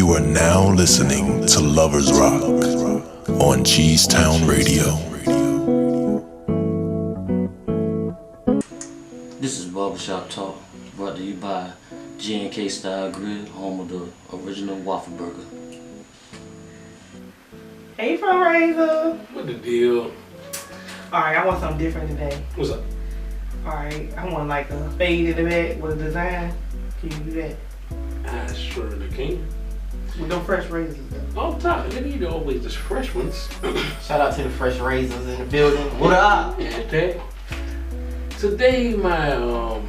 You are now listening to Lovers Rock on Cheesetown Radio. This is Barbershop Talk, brought to you by G&K Style Grill, home of the original waffle burger. Hey, Fundraiser. What the deal? Alright, I want something different today. What's up? Alright, I want like a fade in the back with a design. Can you do that? I surely can. With them fresh razors though. Oh, top, they need always just fresh ones. Shout out to the fresh razors in the building. What up? Okay. Today, my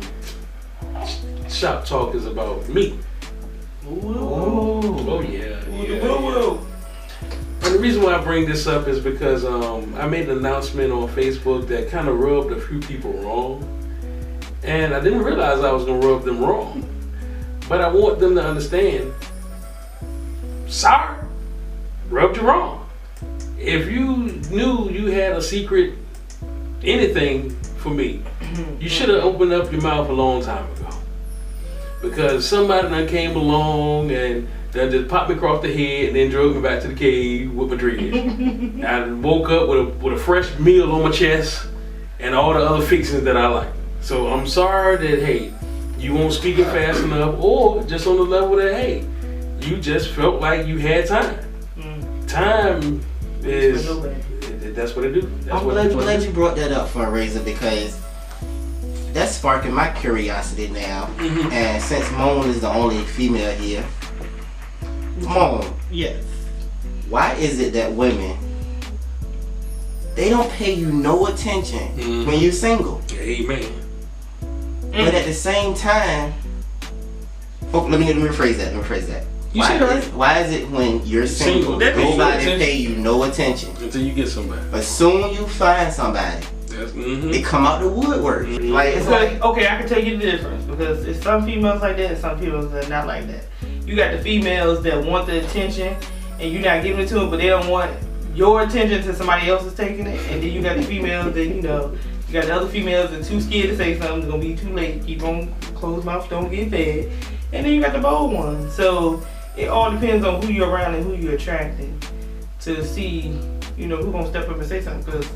shop talk is about me. Ooh. Oh yeah. Woo. And the reason why I bring this up is because I made an announcement on Facebook that kind of rubbed a few people wrong. And I didn't realize I was going to rub them wrong. But I want them to understand, sorry, rubbed you wrong. If you knew you had a secret anything for me, you should have opened up your mouth a long time ago. Because somebody done came along and done just popped me across the head and then drove me back to the cave with my dreads. I woke up with a fresh meal on my chest and all the other fixings that I like. So I'm sorry that, hey, you won't speak it fast enough, or just on the level that, hey, you just felt like you had time. Time is, that's what it do. I'm glad you brought that up, Fundraiser, because that's sparking my curiosity now. And since Moan is the only female here, Moan, Yes. why is it that women, they don't pay you no attention when you're single? Amen. But at the same time, let me rephrase that. Why is it when you're single, nobody pay you no attention? Until you get somebody. But soon you find somebody, they come out the woodwork. Like it's like, okay, I can tell you the difference, because it's some females like that and some females that are not like that. You got the females that want the attention and you're not giving it to them, but they don't want your attention till somebody else is taking it. And then you got the females that, you know, you got the other females that are too scared to say something, it's gonna be too late, keep on closed mouth, don't get fed. And then you got the bold ones. So it all depends on who you're around and who you're attracting to see, you know, who gonna step up and say something. Because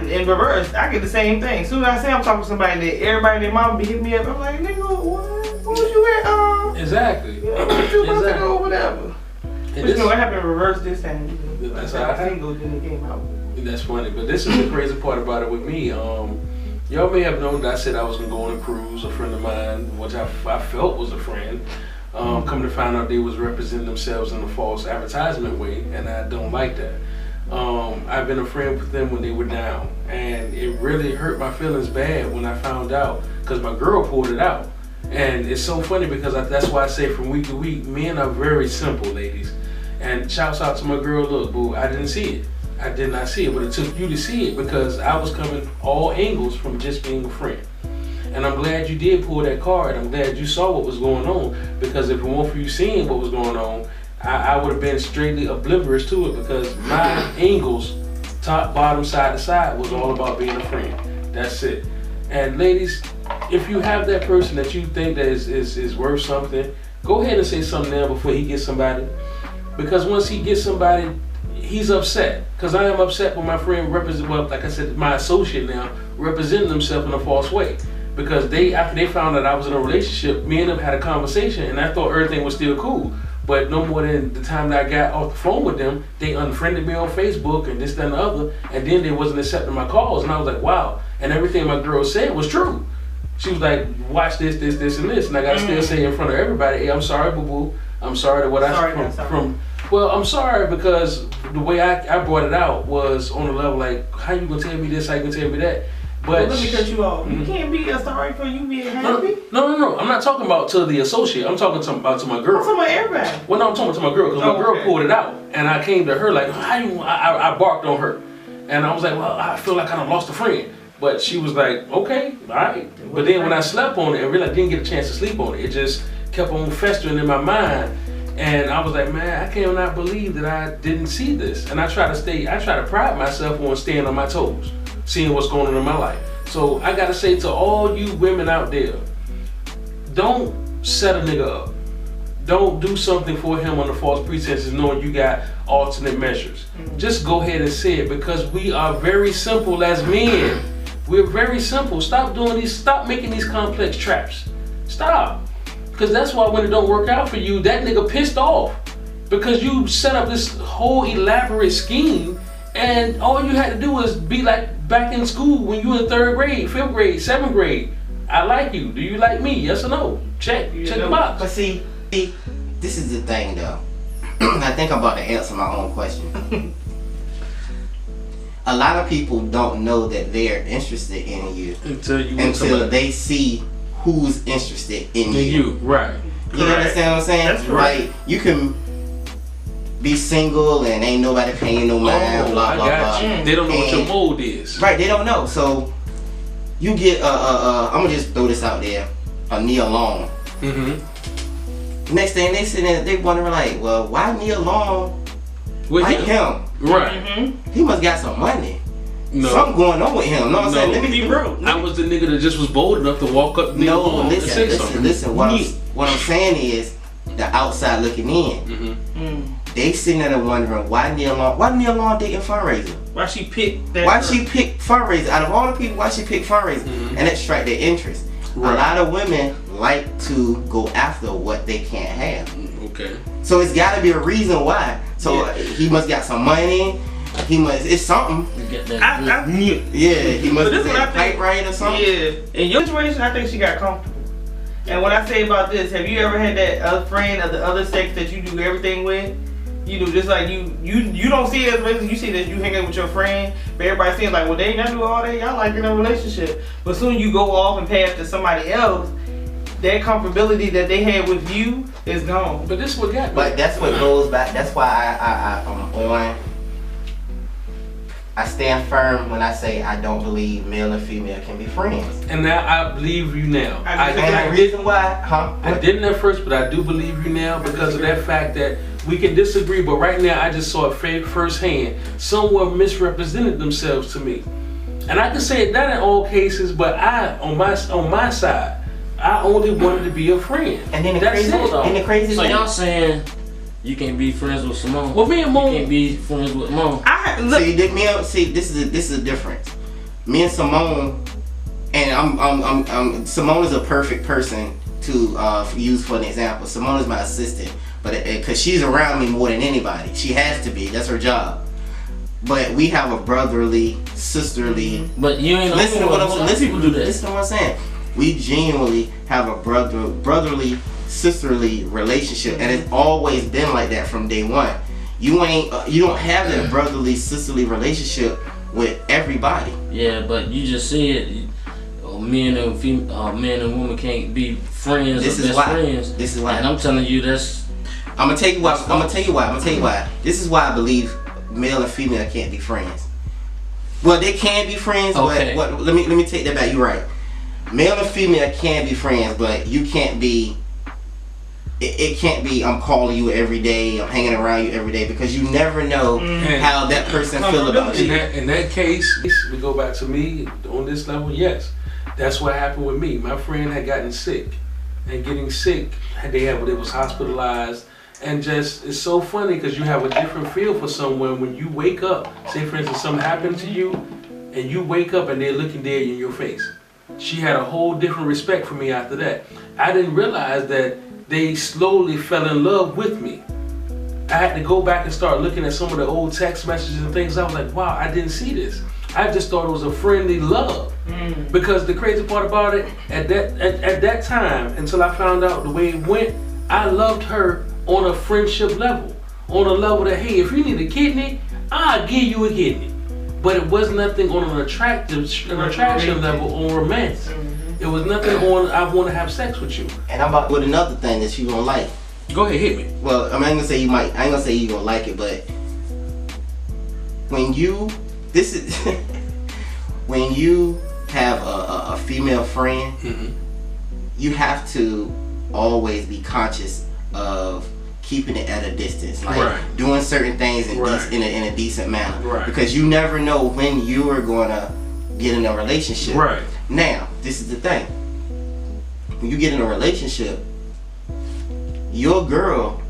in reverse, I get the same thing. As soon as I say I'm talking to somebody that everybody in their mama be hitting me up, I'm like, nigga, where was you at? Exactly. You know, what you about to go, whatever. But you know what happened in reverse this time? You know, That's how I single, then it came out. That's funny, but this is the crazy part about it with me. Y'all may have known that I said I was gonna go on a cruise. A friend of mine, which I felt was a friend, come to find out they was representing themselves in a false advertisement way, and I don't like that. I've been a friend with them when they were down, and it really hurt my feelings bad when I found out, because my girl pulled it out. And it's so funny because that's why I say from week to week, men are very simple, ladies. And shouts out to my girl, look, boo, I didn't see it. I did not see it, but it took you to see it because I was coming all angles from just being a friend. And I'm glad you did pull that card. I'm glad you saw what was going on, because if it weren't for you seeing what was going on, I would have been straightly oblivious to it, because my angles, top, bottom, side to side, was all about being a friend. That's it. And ladies, if you have that person that you think that is worth something, go ahead and say something now before he gets somebody. Because once he gets somebody, he's upset. Because I am upset when my friend like I said, my associate now, representing himself in a false way. Because after they found out I was in a relationship, me and them had a conversation, and I thought everything was still cool. But no more than the time that I got off the phone with them, they unfriended me on Facebook and this, that, and the other, and then they wasn't accepting my calls, and I was like, wow. And everything my girl said was true. She was like, watch this, and this, and I gotta still say in front of everybody, hey, I'm sorry, boo-boo. I'm sorry that what well, I'm sorry because the way I brought it out was on the level like, how you gonna tell me this, how you gonna tell me that? But let me cut you off. You can't be sorry for you being happy. No. I'm not talking about to the associate. I'm talking about to my girl. I'm talking about everybody. Well, no, I'm talking to my girl, because my girl pulled it out, and I came to her like, I barked on her, and I was like, well, I feel like I done lost a friend. But she was like, okay, all right. But then when I slept on it and really didn't get a chance to sleep on it, it just kept on festering in my mind. And I was like, man, I cannot believe that I didn't see this. And I try to pride myself on staying on my toes, seeing what's going on in my life. So I gotta say to all you women out there, don't set a nigga up. don't do something for him under false pretenses knowing you got alternate measures. Just go ahead and say it, because we are very simple as men. We're very simple. Stop doing these, stop making these complex traps. Stop. Because that's why when it don't work out for you, that nigga pissed off. Because you set up this whole elaborate scheme, and all you had to do was be like back in school when you were in 3rd grade, 5th grade, 7th grade. I like you. Do you like me? Yes or no? Check the box. But see, this is the thing though. I think I'm about to answer my own question. A lot of people don't know that they're interested in you until they see who's interested in you. Right. You understand what I'm saying? That's right. Like, you can be single and ain't nobody paying no mind, blah blah blah. They don't know what your mold is. Right, they don't know. So you get I'm gonna just throw this out there, a Nia Long. Next thing they sitting there, they wondering like, well, why Nia Long like him? Right. He must got some money. No. Something going on with him. Know what I'm saying? Let me be real. I was the nigga that just was bold enough to walk up to Nia Long and say something. Listen. What I'm saying is, the outside looking in. They sitting there wondering why Nia Long dating Fundraiser? Why she picked that? Why she picked Fundraiser? Out of all the people, why she picked Fundraiser? And that strike their interest. Right. A lot of women like to go after what they can't have. Okay. So it's got to be a reason why. So he must got some money. He must. It's something. Get that He must But this be what I think- pipe right or something. Yeah. In your situation, I think she got comfortable. And what I say about this, have you ever had that other friend of the other sex that you do everything with? You know, just like you don't see it as racist, you see that you hang out with your friend, but everybody seems like, well, they ain't not do all that, y'all like in a relationship. But soon you go off and pass to somebody else, that comfortability that they had with you is gone. But this is what got me. But that's what goes back. That's why I stand firm when I say I don't believe male and female can be friends. And now I believe you now. And the reason why, I didn't at first, but I do believe you now because of that fact that we can disagree, but right now I just saw it firsthand. Someone misrepresented themselves to me. And I can say that in all cases, but I, on my side, I only wanted to be a friend. And then the crazy So thing. y'all saying you can't be friends with Simone? Well, me and Mo You can't be friends with Mo. See, this is a difference. Me and Simone, and Simone is a perfect person to use for an example. Simone is my assistant, but because she's around me more than anybody, she has to be. That's her job. But we have a brotherly, sisterly. But you ain't Listen to what I'm saying. People do that. Listen to what I'm saying. We genuinely have a brotherly, sisterly relationship, and it's always been like that from day one. You don't have that brotherly, sisterly relationship with everybody. Yeah, but you just said men and women can't be friends This or is best why. friends. This is why. And I'm telling you that's. I'm gonna tell you why. This is why I believe male and female can't be friends. Well, they can be friends, Okay. but let me take that back. You're right. Male and female can be friends, but you can't be. It can't be. I'm calling you every day. I'm hanging around you every day, because you never know how that person feel about you. In that case, we go back to me on this level. Yes, that's what happened with me. My friend had gotten sick, and getting sick, they was hospitalized, and just it's so funny because you have a different feel for someone when you wake up. Say for instance, something happened to you, and you wake up and they're looking dead in your face. She had a whole different respect for me after that. I didn't realize that they slowly fell in love with me. I had to go back and start looking at some of the old text messages and things. I was like, wow, I didn't see this. I just thought it was a friendly love. Because the crazy part about it, at that time, until I found out the way it went, I loved her on a friendship level. On a level that, hey, if you need a kidney, I'll give you a kidney. But it was nothing on an attraction level on romance. It was nothing on I want to have sex with you. And I'm about with another thing that you gonna like. Go ahead, hit me. Well, I ain't gonna say you might. I ain't gonna say you gonna like it, but when you when you have a female friend, you have to always be conscious of keeping it at a distance, like doing certain things in a decent manner, because you never know when you are gonna get in a relationship. Now, this is the thing. When you get in a relationship, your girl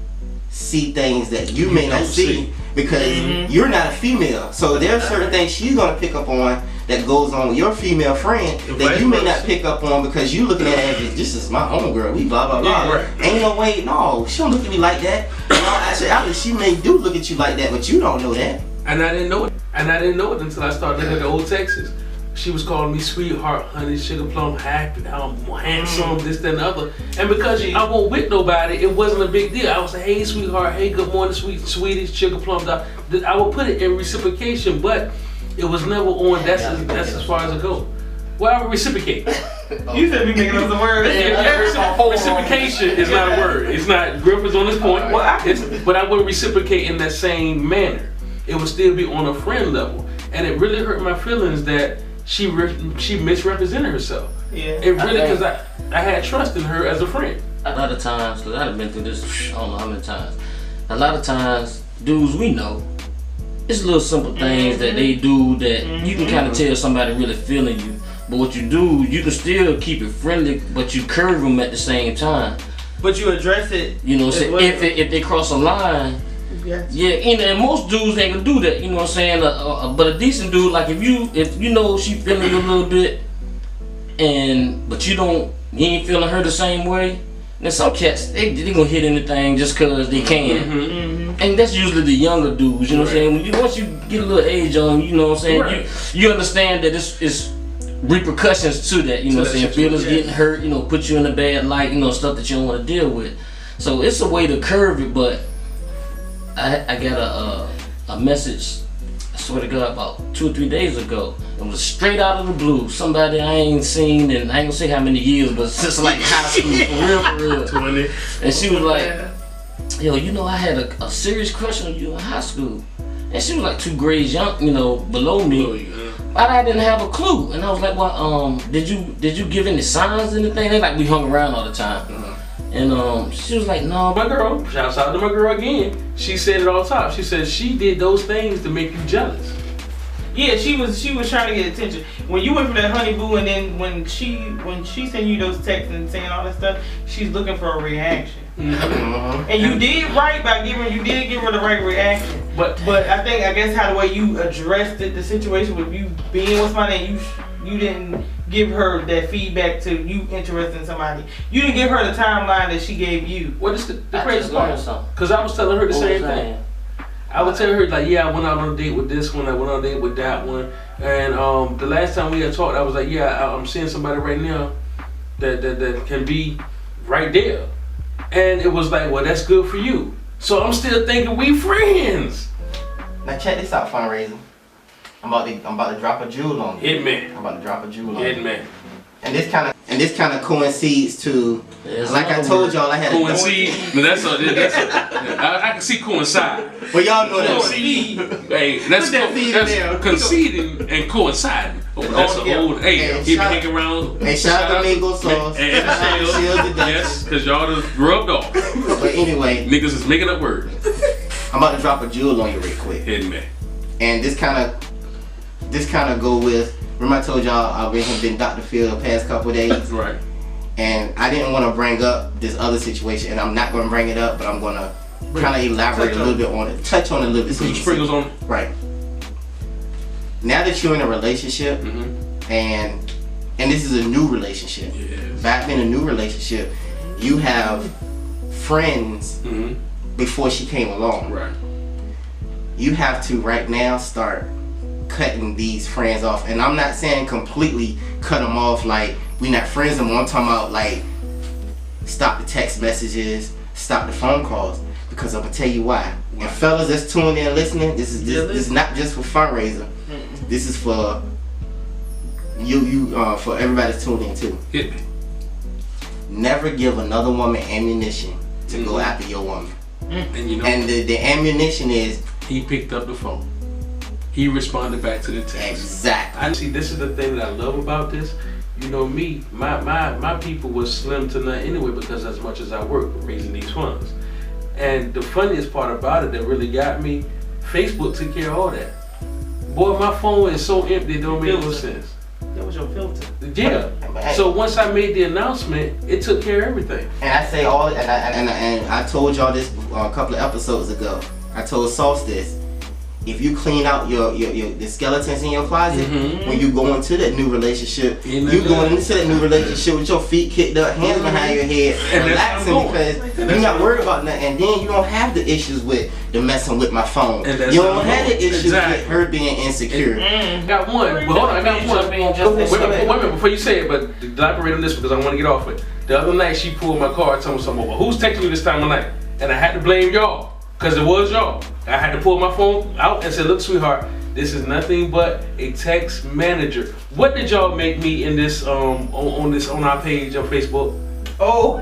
see things that you may not see because you're not a female. So there are certain things she's gonna pick up on that goes on with your female friend that you may not pick up on because you looking at it as this is my homegirl. We blah blah blah. Right. Ain't no way, no, she don't look at me like that. In all actuality, she may do look at you like that, but you don't know that. And I didn't know it. And I didn't know it until I started looking at the old texts. She was calling me sweetheart, honey, sugar plum, happy, I'm handsome, this, that, and the other. And because I wasn't with nobody, it wasn't a big deal. I was like, hey, sweetheart, hey, good morning, sweetie, sugar plum. I would put it in reciprocation, but it was never on. That's as far as it goes. Well, I would reciprocate. You said we making up the word. Reciprocation is not a word. It's not. Griff is on this point. But I wouldn't reciprocate in that same manner. It would still be on a friend level, and it really hurt my feelings that she misrepresented herself. Yeah. It really, because I had trust in her as a friend. A lot of times, because I've been through this, I don't know how many times. A lot of times, dudes we know, it's little simple things that they do that you can kind of tell somebody really feeling you. But what you do, you can still keep it friendly, but you curve them at the same time. But you address it. You know, so if they cross a line. Yeah, and most dudes ain't gonna do that, you know what I'm saying? But a decent dude, like if you know she feeling you a little bit, but you ain't feeling her the same way, then some cats they gonna hit anything just cause they can. And that's usually the younger dudes, you know what I'm saying? Once you get a little age on, you know what I'm saying? You understand that it's repercussions to that, you know what I'm saying? Feelings getting hurt, you know, put you in a bad light, you know, stuff that you don't want to deal with. So it's a way to curve it, but I got a message, I swear to God, about 2 or 3 days ago. It was straight out of the blue. Somebody I ain't seen in, I ain't gonna say how many years, but since like high school, for real. 20. And she was like, yo, you know, I had a serious crush on you in high school. And she was like 2 grades young, you know, below me. But I didn't have a clue. And I was like, well, did you give any signs or anything? They like we hung around all the time. And she was like, no. My girl, shouts out to my girl again. She said it all the time. She said she did those things to make you jealous. Yeah, she was trying to get attention. When you went for that honey boo, and then when she sent you those texts and saying all that stuff, she's looking for a reaction. And you did right by give her the right reaction. But I guess how the way you addressed the situation with you being with somebody, and you didn't give her that feedback to you interested in somebody. You didn't give her the timeline that she gave you. What is the crazy part? Because I was telling her the same thing. I would tell her like, yeah, I went out on a date with this one, I went on a date with that one, and the last time we had talked, I was like, yeah, I'm seeing somebody right now that can be right there, and it was like, well, that's good for you. So I'm still thinking we friends. Now check this out, Fundraiser. I'm about to drop a jewel on you. Hit me. I'm about to drop a jewel on you. Hit me. And this kind of coincides to, like I told y'all, I had coincide. I can see coincide. Well, y'all know that. Hey, that's conceding and coinciding. That's an old. Hey, he hang around. Hey, shout out to Mango Sauce. And yes, because y'all just rubbed off. But anyway, niggas is making up words. I'm about to drop a jewel on you real quick. Hit me. And this kind of go with. Remember I told y'all I've been Dr. Phil the past couple of days? Right. And I didn't want to bring up this other situation, and I'm not going to bring it up, but I'm going to kind of elaborate a little bit on it, touch on it a little bit. Put some sprinkles on it. Right. Now that you're in a relationship, and this is a new relationship, back in a new relationship, you have friends before she came along. Right. You have to right now start cutting these friends off, and I'm not saying completely cut them off like we not friends anymore. I'm talking about like stop the text messages, stop the phone calls, because I'm gonna tell you why. And fellas that's tuning in listening, this is not just for Fundraiser. This is for you for everybody that's tuning in too. Hit me. Never give another woman ammunition to go after your woman. And you know, and the ammunition is he picked up the phone. He responded back to the text. Exactly. I see. This is the thing that I love about this. You know me, my people was slim to none anyway, because as much as I work raising these funds. And the funniest part about it that really got me, Facebook took care of all that. Boy, my phone is so empty, it don't make no sense. That was your filter. Yeah. So once I made the announcement, it took care of everything. And I say all, and I told y'all this a couple of episodes ago. I told Sauce this. If you clean out the skeletons in your closet, when you go into that new relationship, you going into that new relationship with your feet kicked up, hands behind your head, and relaxing because you're not worried about nothing. And then you don't have the issues with the messing with my phone. You don't have the issues with her being insecure. Got one. Well, hold on, I got one. Wait a minute, before you say it, but elaborate on this because I want to get off it. The other night she pulled my car and told me something, well, who's texting you this time of night? And I had to blame y'all. Because it was y'all. I had to pull my phone out and say, look, sweetheart, this is nothing but a text manager. What did y'all make me in this on our page on Facebook? Oh.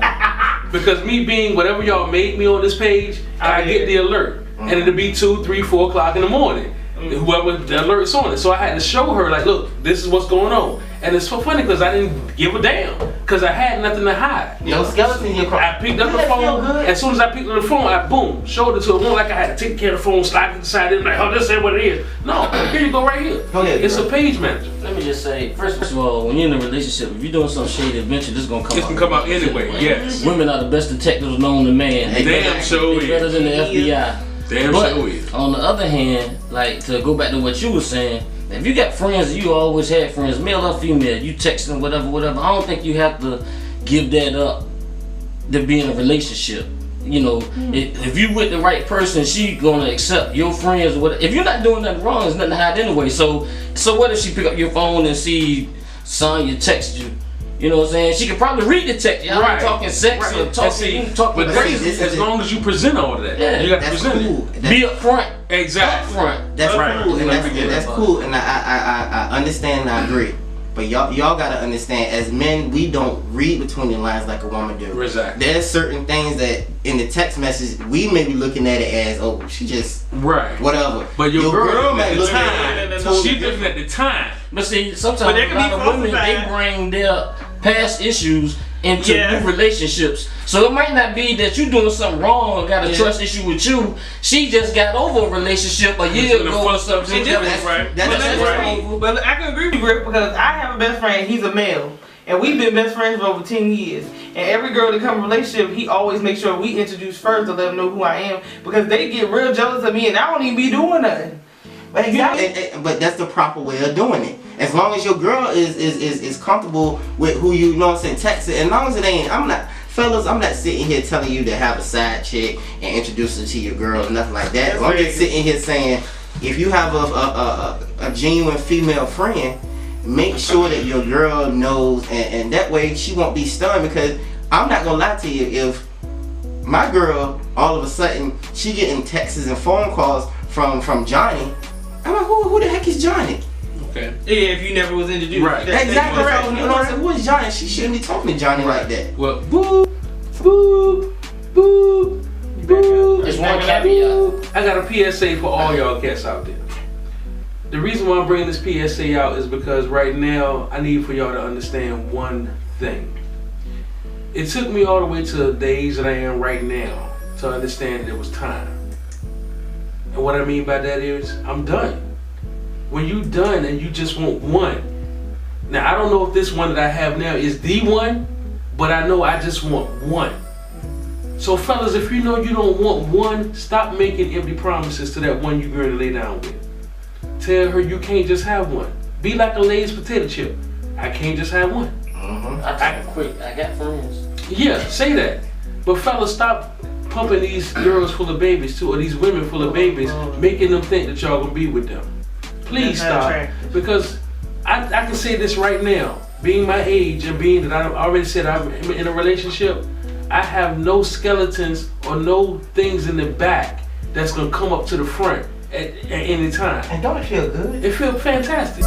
Because me being whatever y'all made me on this page, I get the alert. And it'll be 2, 3, 4 o'clock in the morning. Whoever the alert's on it. So I had to show her, like, look, this is what's going on. And it's so funny because I didn't give a damn. Because I had nothing to hide. No skeleton in your car. I picked up the phone. As soon as I picked up the phone, I boom, showed it to her. It wasn't like I had to take care of the phone, slide it aside, and like, oh, this ain't what it is. No, here you go right here. It's a page manager. Let me just say, first of all, when you're in a relationship, if you're doing some shady adventure, this is gonna come out. It's gonna come out anyway, yes. Women are the best detectives known to man. Damn sure is. Better than the FBI. Damn sure is. On the other hand, like to go back to what you were saying, if you got friends, you always had friends, male or female, you texting whatever, I don't think you have to give that up to be in a relationship. You know, if you with the right person, she gonna accept your friends or whatever. If you're not doing nothing wrong, there's nothing to hide anyway. So what if she pick up your phone and see Sonya text you? You know what I'm saying? She could probably read the text. Y'all ain't talking sex or talking. But as long as you present all of that, you got to present it. Be upfront. Exactly. Upfront. That's cool. And that's cool. And I understand and I agree. But y'all gotta understand, as men, we don't read between the lines like a woman do. Exactly. There's certain things that in the text message we may be looking at it as, oh, she just whatever. But your girl might look at it totally she's looking at the time. But see, sometimes a lot of women they bring their past issues into new relationships. So it might not be that you doing something wrong or got a trust issue with you. She just got over a relationship a year ago or something. That's right. But I can agree with you, Rick, because I have a best friend, he's a male. And we've been best friends for over 10 years. And every girl that comes in a relationship, he always makes sure we introduce first to let them know who I am. Because they get real jealous of me and I don't even be doing nothing. But but that's the proper way of doing it. As long as your girl is comfortable with who you know what I'm saying, text it. As long as it ain't, fellas, I'm not sitting here telling you to have a side chick and introduce her to your girl or nothing like that. I'm just sitting here saying, if you have a genuine female friend, make sure that your girl knows, and that way she won't be stunned. Because I'm not gonna lie to you, if my girl all of a sudden she getting texts and phone calls from Johnny, I'm like, who the heck is Johnny? Okay. Yeah, if you never was introduced. Right. Exactly. So, you know what I'm saying? Who is Johnny? She shouldn't be talking to Johnny like that. Well, boop, boop, boop, boop. There's one caveat. I got a PSA for all y'all cats out there. The reason why I'm bringing this PSA out is because right now I need for y'all to understand one thing. It took me all the way to the age that I am right now to understand there was time. And what I mean by that is, I'm done. When you done and you just want one. Now, I don't know if this one that I have now is the one, but I know I just want one. So fellas, if you know you don't want one, stop making empty promises to that one you're going to lay down with. Tell her you can't just have one. Be like a Lay's potato chip. I can't just have one. I got friends. Yeah, say that. But fellas, stop pumping these girls full of babies too, or these women full of babies, making them think that y'all gonna be with them. Please stop. Because I can say this right now, being my age and being that I already said I'm in a relationship, I have no skeletons or no things in the back that's gonna come up to the front at any time. And don't it feel good? It feels fantastic.